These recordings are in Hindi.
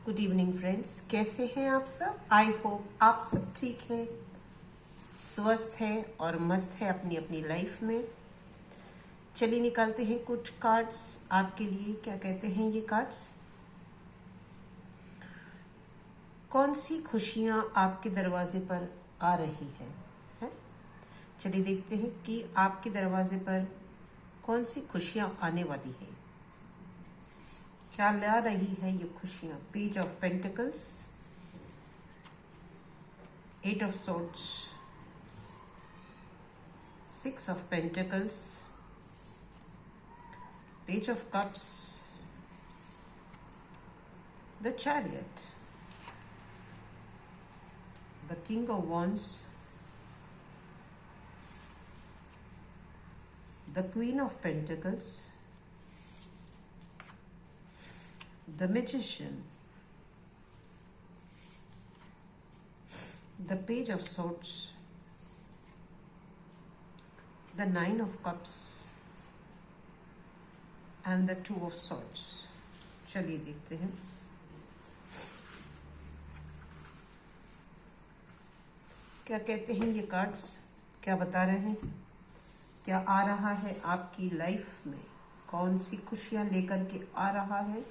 गुड इवनिंग फ्रेंड्स, कैसे हैं आप सब। आई होप आप सब ठीक हैं, स्वस्थ हैं और मस्त है अपनी अपनी लाइफ में। चलिए निकालते हैं कुछ कार्ड्स आपके लिए। क्या कहते हैं ये कार्ड्स? कौन सी खुशियां आपके दरवाजे पर आ रही है? चलिए देखते हैं कि आपके दरवाजे पर कौन सी खुशियां आने वाली है, क्या ला रही है ये खुशियां। Page of pentacles, eight of swords, six of pentacles, page of cups, the chariot, the king of wands, the queen of pentacles, the magician, the page of swords, the nine of cups and the two of swords. चलिए देखते हैं। क्या कहते हैं ये कार्ड्स, क्या बता रहे हैं, क्या आ रहा है आपकी लाइफ में, कौन सी खुशियां लेकर के आ रहा है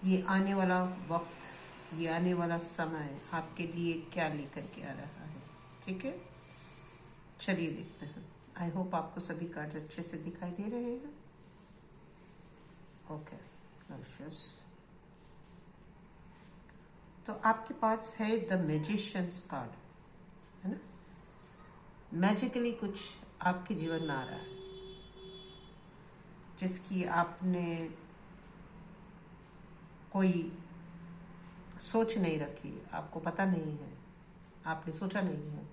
ये आने वाला वक्त, ये आने वाला समय आपके लिए क्या लेकर के आ रहा है। ठीक है, चलिए देखते हैं। आई होप आपको सभी कार्ड्स अच्छे से दिखाई दे रहे हैं। ओके, तो आपके पास है द मैजिशियंस कार्ड, है ना। मैजिकली कुछ आपके जीवन में आ रहा है जिसकी आपने कोई सोच नहीं रखी, आपको पता नहीं है, आपने सोचा नहीं है,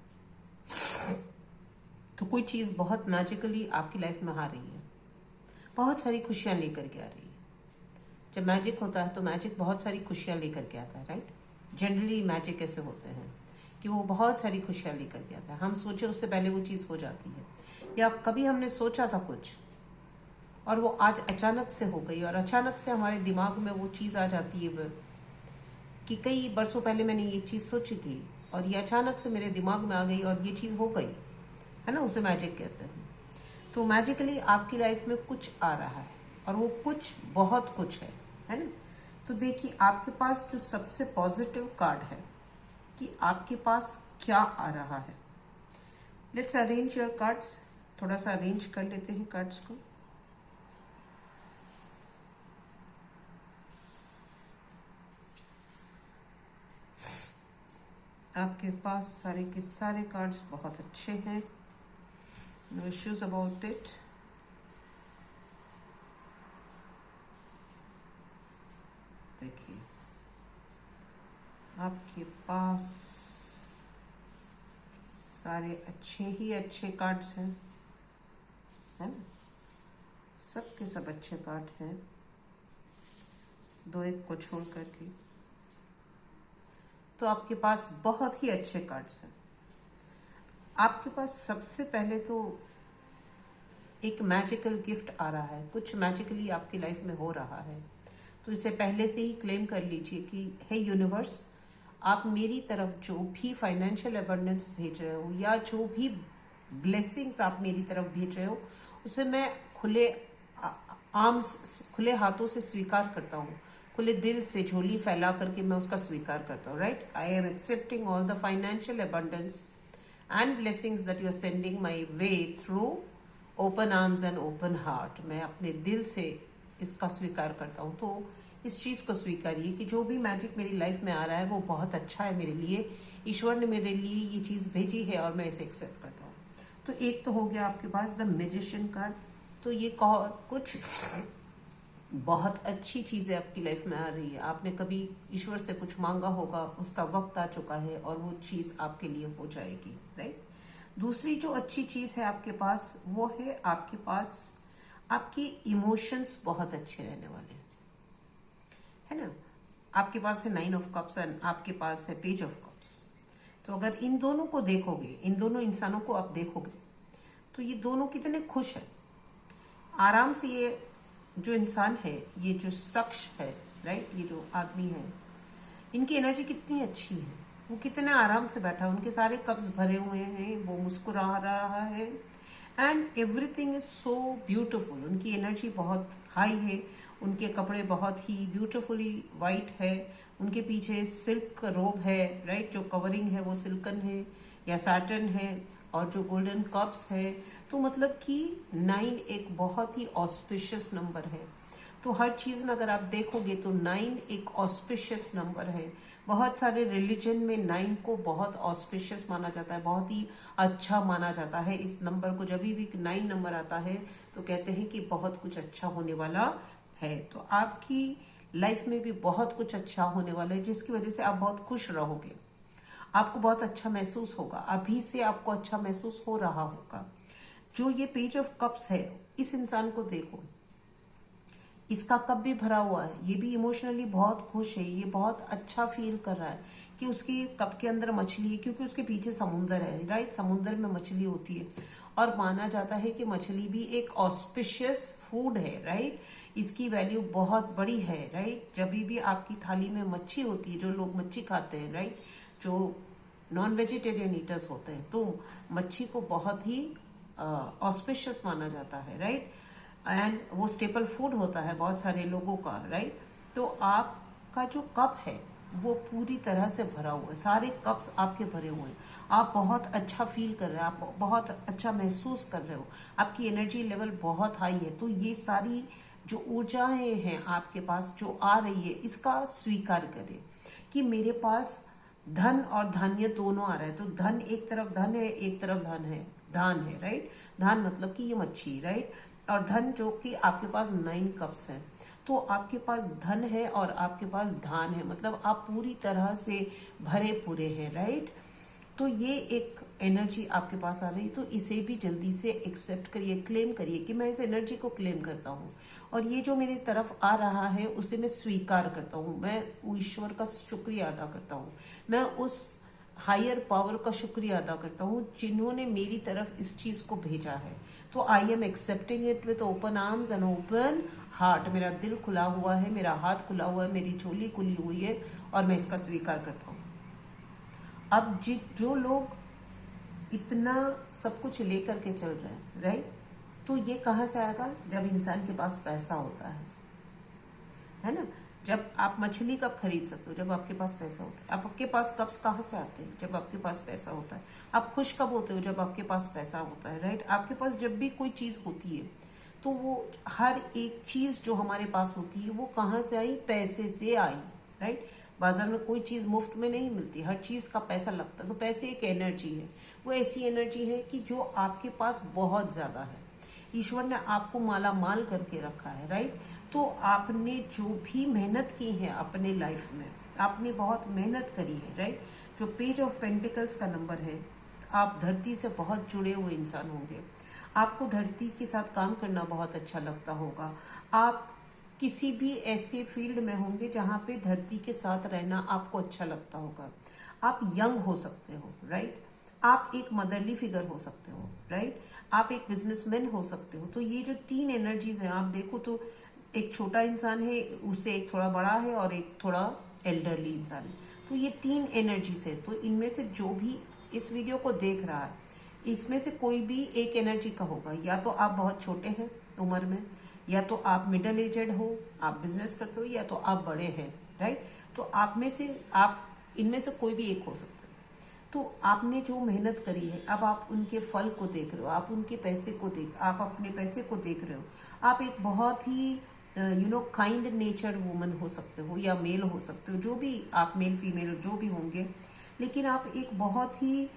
तो कोई चीज़ बहुत मैजिकली आपकी लाइफ में आ रही है, बहुत सारी खुशियां लेकर के आ रही है। जब मैजिक होता है तो मैजिक बहुत सारी खुशियां लेकर के आता है, राइट। जनरली मैजिक ऐसे होते हैं कि वो बहुत सारी खुशियां लेकर के आता है। हम सोचे उससे पहले वो चीज़ हो जाती है, या कभी हमने सोचा था कुछ और वो आज अचानक से हो गई, और अचानक से हमारे दिमाग में वो चीज़ आ जाती है कि कई बरसों पहले मैंने ये चीज़ सोची थी और ये अचानक से मेरे दिमाग में आ गई और ये चीज़ हो गई, है ना। उसे मैजिक कहते हैं। तो मैजिकली आपकी लाइफ में कुछ आ रहा है और वो कुछ बहुत कुछ है ना। तो देखिए आपके पास जो सबसे पॉजिटिव कार्ड है कि आपके पास क्या आ रहा है। लेट्स अरेंज योर कार्ड्स, थोड़ा सा अरेंज कर लेते हैं कार्ड्स को। आपके पास सारे के सारे कार्ड्स बहुत अच्छे हैं, नो इश्यूज अबाउट इट। देखिए आपके पास सारे अच्छे ही अच्छे कार्ड्स हैं, है ना। सब के सब अच्छे कार्ड हैं, दो एक को छोड़ करके। तो आपके पास बहुत ही अच्छे कार्ड्स हैं। आपके पास सबसे पहले तो एक मैजिकल गिफ्ट आ रहा है, कुछ मैजिकली आपकी लाइफ में हो रहा है। तो इसे पहले से ही क्लेम कर लीजिए कि हे यूनिवर्स, आप मेरी तरफ जो भी फाइनेंशियल अबंडेंस भेज रहे हो या जो भी ब्लेसिंग्स आप मेरी तरफ भेज रहे हो, उसे मैं खुले हाथों से स्वीकार करता हूँ, खुले दिल से झोली फैला करके मैं उसका स्वीकार करता हूँ, right. I am accepting all the financial abundance and blessings that you are sending my way through open arms and open heart. मैं अपने दिल से इसका स्वीकार करता हूँ। तो इस चीज़ को स्वीकारिए कि जो भी मैजिक मेरी लाइफ में आ रहा है वो बहुत अच्छा है मेरे लिए, ईश्वर ने मेरे लिए ये चीज़ भेजी है और मैं इसे एक्सेप्ट करता हूँ। तो एक तो हो गया आपके पास द मैजिशियन कार्ड। तो ये कुछ बहुत अच्छी चीज़ें आपकी लाइफ में आ रही है। आपने कभी ईश्वर से कुछ मांगा होगा, उसका वक्त आ चुका है और वो चीज़ आपके लिए हो जाएगी, राइट। दूसरी जो अच्छी चीज़ है आपके पास वो है आपके पास आपके इमोशंस बहुत अच्छे रहने वाले, है ना। आपके पास है नाइन ऑफ कप्स एंड आपके पास है पेज ऑफ कप्स। तो अगर इन दोनों को देखोगे, इन दोनों इंसानों को आप देखोगे, तो ये दोनों कितने खुश हैं। आराम से ये जो इंसान है, ये जो शख्स है, राइट। ये जो आदमी है, इनकी एनर्जी कितनी अच्छी है, वो कितने आराम से बैठा है, उनके सारे कप्स भरे हुए हैं, वो मुस्कुरा रहा है and everything is so beautiful. उनकी एनर्जी बहुत हाई है, उनके कपड़े बहुत ही ब्यूटिफुली वाइट है, उनके पीछे सिल्क रोब है, राइट। जो कवरिंग है वो सिल्कन है या सैटन है, और जो गोल्डन कप्स है। तो मतलब कि 9 एक बहुत ही ऑस्पिशियस नंबर है। तो हर चीज में अगर आप देखोगे तो 9 एक ऑस्पिशियस नंबर है। बहुत सारे रिलीजन में 9 को बहुत ऑस्पिशियस माना जाता है, बहुत ही अच्छा माना जाता है। इस नंबर को जब भी 9 नंबर आता है तो कहते हैं कि बहुत कुछ अच्छा होने वाला है। तो आपकी लाइफ में भी बहुत कुछ अच्छा होने वाला है, जिसकी वजह से आप बहुत खुश रहोगे, आपको बहुत अच्छा महसूस होगा, अभी से आपको अच्छा महसूस हो रहा होगा। जो ये पेज ऑफ कप्स है, इस इंसान को देखो, इसका कप भी भरा हुआ है, ये भी इमोशनली बहुत खुश है, ये बहुत अच्छा फील कर रहा है कि उसके कप के अंदर मछली है, क्योंकि उसके पीछे समुंदर है, राइट। समुंदर में मछली होती है और माना जाता है कि मछली भी एक ऑस्पिशियस फूड है, राइट। इसकी वैल्यू बहुत बड़ी है, राइट। जब भी आपकी थाली में मच्छी होती है, जो लोग मच्छी खाते हैं, राइट, जो नॉन वेजिटेरियन ईटर्स होते हैं, तो मच्छी को बहुत ही ऑस्पिशियस माना जाता है, राइट। एंड वो स्टेपल फूड होता है बहुत सारे लोगों का, राइट। तो आपका जो कप है वो पूरी तरह से भरा हुआ है, सारे कप्स आपके भरे हुए हैं, आप बहुत अच्छा फील कर रहे हैं, आप बहुत अच्छा महसूस कर रहे हो, आपकी एनर्जी लेवल बहुत हाई है। तो ये सारी जो ऊर्जाएं हैं आपके पास जो आ रही है, इसका स्वीकार करें कि मेरे पास धन और धान्य दोनों आ रहा है। तो धन एक तरफ धन है, एक तरफ धान है, राइट। धान मतलब कि ये मच्छी, राइट। और धन जो कि आपके पास 9 कप्स है, तो आपके पास धन है और आपके पास धान है, मतलब आप पूरी तरह से भरे पूरे हैं, राइट। तो ये एक एनर्जी आपके पास आ रही, तो इसे भी जल्दी से एक्सेप्ट करिए, क्लेम करिए कि मैं इस एनर्जी को क्लेम करता हूँ, और ये जो मेरी तरफ आ रहा है उसे मैं स्वीकार करता हूँ। मैं ईश्वर का शुक्रिया अदा करता हूँ, मैं उस हायर पावर का शुक्रिया अदा करता हूँ जिन्होंने मेरी तरफ इस चीज को भेजा है। तो आई am accepting it with open arms and open heart. मेरा दिल खुला हुआ है, मेरा हाथ खुला हुआ है, मेरी झोली खुली हुई है, और मैं इसका स्वीकार करता हूँ। अब जो लोग इतना सब कुछ लेकर के चल रहे हैं, राइट, तो ये कहाँ से आएगा? जब इंसान के पास पैसा होता है ना। जब आप मछली कब खरीद सकते हो? जब आपके पास पैसा होता है। आपके पास कप्स कहाँ से आते हैं? जब आपके पास पैसा होता है। आप खुश कब होते हो? जब आपके पास पैसा होता है, राइट। आपके पास जब भी कोई चीज होती है, तो वो हर एक चीज जो हमारे पास होती है वो कहाँ से आई? पैसे से आई, राइट। बाजार में कोई चीज मुफ्त में नहीं मिलती, हर चीज का पैसा लगता है। तो पैसे एक एनर्जी है, वो ऐसी एनर्जी है कि जो आपके पास बहुत ज्यादा है। ईश्वर ने आपको माला माल करके रखा है, राइट। तो आपने जो भी मेहनत की है अपने लाइफ में, आपने बहुत मेहनत करी है, राइट। जो पेज ऑफ पेंटिकल्स का नंबर है, आप धरती से बहुत जुड़े हुए इंसान होंगे, आपको धरती के साथ काम करना बहुत अच्छा लगता होगा। आप किसी भी ऐसे फील्ड में होंगे जहां पे धरती के साथ रहना आपको अच्छा लगता होगा। आप यंग हो सकते हो, राइट। आप एक मदरली फिगर हो सकते हो, राइट। आप एक बिजनेसमैन हो सकते हो। तो ये जो 3 एनर्जीज हैं, आप देखो तो एक छोटा इंसान है, उससे एक थोड़ा बड़ा है, और एक थोड़ा एल्डरली इंसान है। तो ये 3 एनर्जीज है। तो इनमें से जो भी इस वीडियो को देख रहा है, इसमें से कोई भी एक एनर्जी का होगा। या तो आप बहुत छोटे हैं उम्र में, या तो आप मिडिल एजेड हो, आप बिजनेस करते हो, या तो आप बड़े हैं, राइट। तो आप में से आप इनमें से कोई भी एक हो सकता है। तो आपने जो मेहनत करी है, अब आप उनके फल को देख रहे हो, आप उनके पैसे को आप अपने पैसे को देख रहे हो। आप एक बहुत ही काइंड नेचर वुमन हो सकते हो, या मेल हो सकते हो, जो भी आप मेल फीमेल जो भी होंगे, लेकिन आप एक बहुत ही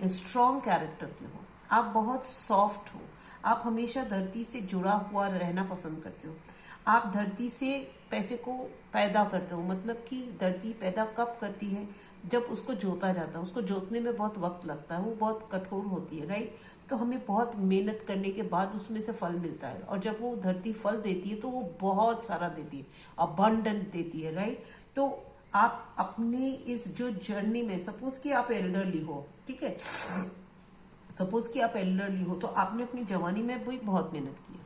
स्ट्रॉन्ग कैरेक्टर के हो। आप बहुत सॉफ्ट हो, आप हमेशा धरती से जुड़ा हुआ रहना पसंद करते हो। आप धरती से पैसे को पैदा करते हो, मतलब कि धरती पैदा कब करती है? जब उसको जोता जाता है। उसको जोतने में बहुत वक्त लगता है, वो बहुत कठोर होती है, राइट। तो हमें बहुत मेहनत करने के बाद उसमें से फल मिलता है, और जब वो धरती फल देती है तो वो बहुत सारा देती है, अबंडेंट देती है, राइट। तो आप अपने इस जो जर्नी में, सपोज कि आप एल्डरली हो, ठीक है, सपोज कि आप एल्डरली हो, तो आपने अपनी जवानी में भी बहुत मेहनत की है।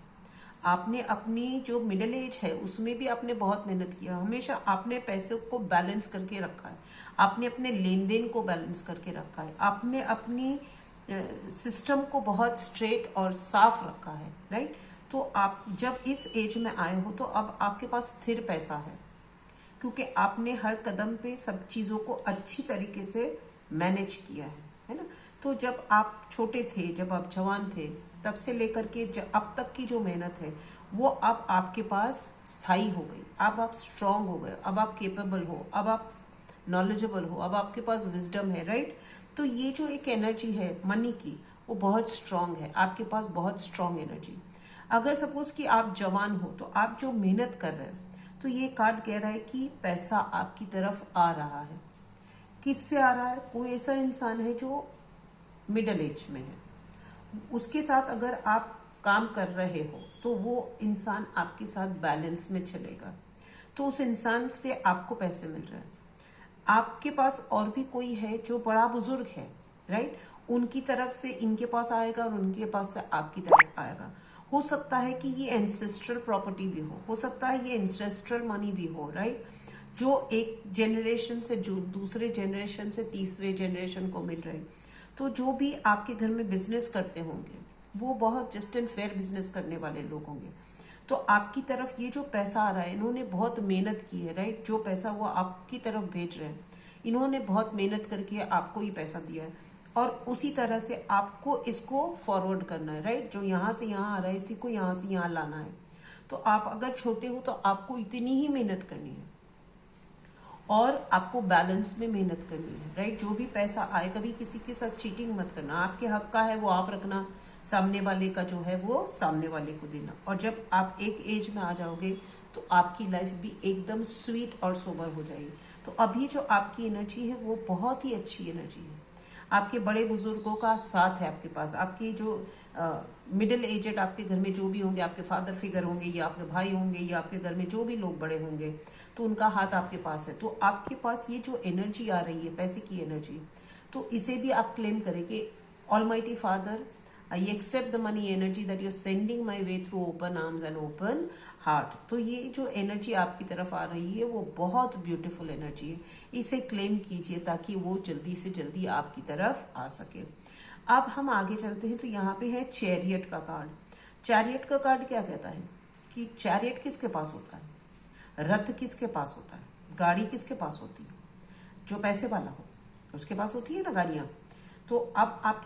आपने अपनी जो मिडिल एज है उसमें भी आपने बहुत मेहनत किया, हमेशा आपने पैसे को बैलेंस करके रखा है, आपने अपने लेन देन को बैलेंस करके रखा है, आपने अपनी सिस्टम को बहुत स्ट्रेट और साफ रखा है, राइट। तो आप जब इस एज में आए हो तो अब आपके पास स्थिर पैसा है, क्योंकि आपने हर कदम पे सब चीज़ों को अच्छी तरीके से मैनेज किया है ना। तो जब आप छोटे थे, जब आप जवान थे, तब से लेकर के अब तक की जो मेहनत है वो अब आपके पास स्थायी हो गई। अब आप स्ट्रांग हो गए, अब आप केपेबल हो, अब आप नॉलेजेबल हो, अब आपके पास विजडम है, राइट। तो ये जो एक एनर्जी है मनी की, वो बहुत स्ट्रांग है, आपके पास बहुत स्ट्रांग एनर्जी। अगर सपोज कि आप जवान हो तो आप जो मेहनत कर रहे हो, तो ये कार्ड कह रहा है कि पैसा आपकी तरफ आ रहा है। किससे आ रहा है? कोई ऐसा इंसान है जो मिडिल एज में है, उसके साथ अगर आप काम कर रहे हो तो वो इंसान आपके साथ बैलेंस में चलेगा, तो उस इंसान से आपको पैसे मिल रहे हैं। आपके पास और भी कोई है जो बड़ा बुजुर्ग है, राइट, उनकी तरफ से इनके पास आएगा और उनके पास से आपकी तरफ आएगा। हो सकता है कि ये एंसेस्ट्रल प्रॉपर्टी भी हो सकता है ये एंसेस्ट्रल मनी भी हो, राइट, जो एक जनरेशन से जो दूसरे जनरेशन से तीसरे जनरेशन को मिल रहे। तो जो भी आपके घर में बिजनेस करते होंगे वो बहुत जस्ट एंड फेयर बिजनेस करने वाले लोग होंगे, तो आपकी तरफ ये जो पैसा आ रहा है, इन्होंने बहुत मेहनत की है, राइट। जो पैसा वो आपकी तरफ भेज रहे हैं, इन्होंने बहुत मेहनत करके आपको ये पैसा दिया है, और उसी तरह से आपको इसको फॉरवर्ड करना है, राइट। जो यहाँ से यहाँ आ रहा है इसी को यहाँ से यहाँ लाना है। तो आप अगर छोटे हो तो आपको इतनी ही मेहनत करनी है और आपको बैलेंस में मेहनत करनी है, राइट। जो भी पैसा आए, कभी किसी के साथ चीटिंग मत करना। आपके हक का है वो आप रखना, सामने वाले का जो है वो सामने वाले को देना। और जब आप एक एज में आ जाओगे तो आपकी लाइफ भी एकदम स्वीट और सोबर हो जाएगी। तो अभी जो आपकी एनर्जी है वो बहुत ही अच्छी एनर्जी है। आपके बड़े बुजुर्गों का साथ है आपके पास, आपके जो मिडिल एजेड आपके घर में जो भी होंगे, आपके फादर फिगर होंगे या आपके भाई होंगे या आपके घर में जो भी लोग बड़े होंगे, तो उनका हाथ आपके पास है। तो आपके पास ये जो एनर्जी आ रही है, पैसे की एनर्जी, तो इसे भी आप क्लेम करें कि almighty father, I accept the money energy that you are sending my way through open arms and open heart. तो ये जो एनर्जी आपकी तरफ आ रही है वो बहुत ब्यूटीफुल एनर्जी है, इसे क्लेम कीजिए ताकि वो जल्दी से जल्दी आपकी तरफ आ सके। अब हम आगे चलते हैं, तो यहाँ पे है चैरियट का कार्ड। चैरियट का कार्ड क्या कहता है कि चैरियट किसके पास होता है, रथ किसके पास होता है, गाड़ी किसके पास होती है? जो पैसे वाला हो उसके पास होती है ना गाड़ियाँ। तो अब आपके